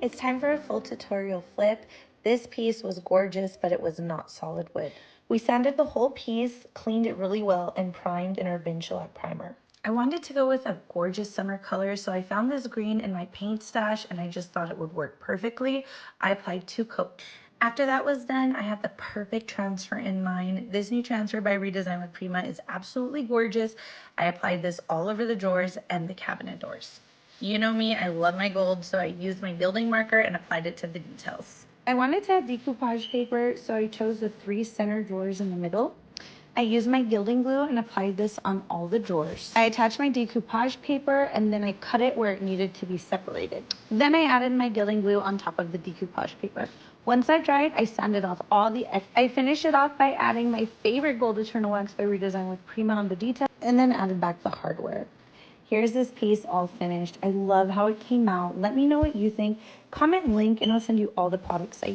It's time for a full tutorial flip. This piece was gorgeous, but it was not solid wood. We sanded the whole piece, cleaned it really well, and primed in our bin shellac primer. I wanted to go with a gorgeous summer color, so I found this green in my paint stash, and I just thought it would work perfectly. I applied 2 coats. After that was done, I had the perfect transfer in mind. This new transfer by Redesign with Prima is absolutely gorgeous. I applied this all over the drawers and the cabinet doors. You know me, I love my gold, so I used my gilding marker and applied it to the details. I wanted to add decoupage paper, so I chose the 3 center drawers in the middle. I used my gilding glue and applied this on all the drawers. I attached my decoupage paper and then I cut it where it needed to be separated. Then I added my gilding glue on top of the decoupage paper. Once that dried, I sanded off all the excess. I finished it off by adding my favorite gold eternal wax by Redesign with Prima on the detail and then added back the hardware. Here's this piece all finished. I love how it came out. Let me know what you think. Comment link and I'll send you all the products I use.